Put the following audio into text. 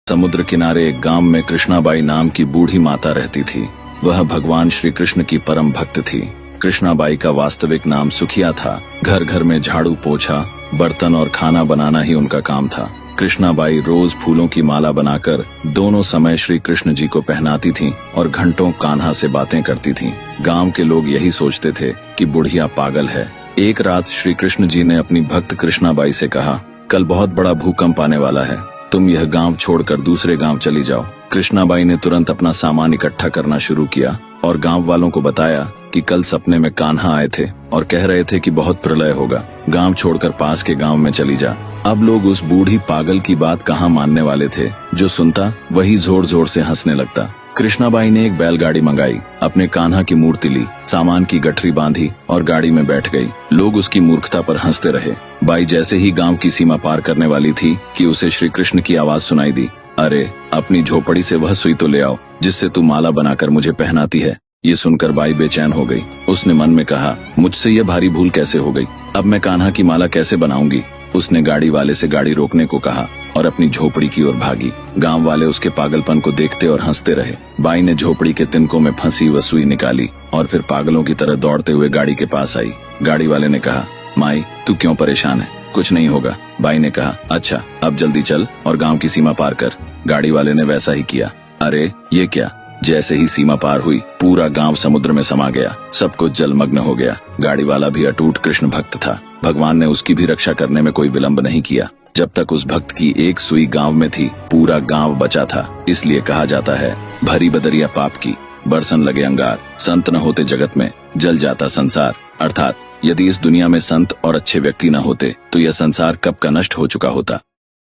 समुद्र किनारे एक गांव में कृष्णाबाई नाम की बूढ़ी माता रहती थी। वह भगवान श्री कृष्ण की परम भक्त थी। कृष्णाबाई का वास्तविक नाम सुखिया था। घर घर में झाड़ू पोछा, बर्तन और खाना बनाना ही उनका काम था। कृष्णाबाई रोज फूलों की माला बनाकर दोनों समय श्री कृष्ण जी को पहनाती थीं और घंटों कान्हा से बातें करती थीं। गांव के लोग यही सोचते थे कि बुढ़िया पागल है। एक रात श्री कृष्ण जी ने अपनी भक्त कृष्णाबाई से कहा, कल बहुत बड़ा भूकंप आने वाला है, तुम यह गांव छोड़कर दूसरे गांव चली जाओ। कृष्णाबाई ने तुरंत अपना सामान इकट्ठा करना शुरू किया और गांव वालों को बताया कि कल सपने में कान्हा आए थे और कह रहे थे कि बहुत प्रलय होगा, गांव छोड़कर पास के गांव में चली जा। अब लोग उस बूढ़ी पागल की बात कहाँ मानने वाले थे। जो सुनता वही जोर जोर से हंसने लगता। कृष्णाबाई ने एक बैलगाड़ी मंगाई, अपने कान्हा की मूर्ति ली, सामान की गठरी बांधी और गाड़ी में बैठ गई। लोग उसकी मूर्खता पर हंसते रहे। बाई जैसे ही गांव की सीमा पार करने वाली थी कि उसे श्री कृष्ण की आवाज सुनाई दी, अरे अपनी झोपड़ी से वह सुई तो ले आओ जिससे तू माला बनाकर मुझे पहनाती है। ये सुनकर बाई बेचैन हो गई। उसने मन में कहा, मुझसे यह भारी भूल कैसे हो गई, अब मैं कान्हा की माला कैसे बनाऊंगी। उसने गाड़ी वाले से गाड़ी रोकने को कहा और अपनी झोपड़ी की ओर भागी। गांव वाले उसके पागलपन को देखते और हंसते रहे। बाई ने झोपड़ी के तिनकों में फंसी वह सुई निकाली और फिर पागलों की तरह दौड़ते हुए गाड़ी के पास आई। गाड़ी वाले ने कहा, माई तू क्यों परेशान है, कुछ नहीं होगा। बाई ने कहा, अच्छा अब जल्दी चल और गांव की सीमा पार कर। गाड़ी वाले ने वैसा ही किया। अरे ये क्या, जैसे ही सीमा पार हुई पूरा गांव समुद्र में समा गया, सब कुछ जलमग्न हो गया। गाड़ी वाला भी अटूट कृष्ण भक्त था। भगवान ने उसकी भी रक्षा करने में कोई विलंब नहीं किया। जब तक उस भक्त की एक सुई गांव में थी, पूरा गांव बचा था। इसलिए कहा जाता है, भरी बदरिया पाप की, बरसन लगे अंगार, संत न होते जगत में, जल जाता संसार। अर्थात यदि इस दुनिया में संत और अच्छे व्यक्ति न होते तो यह संसार कब का नष्ट हो चुका होता।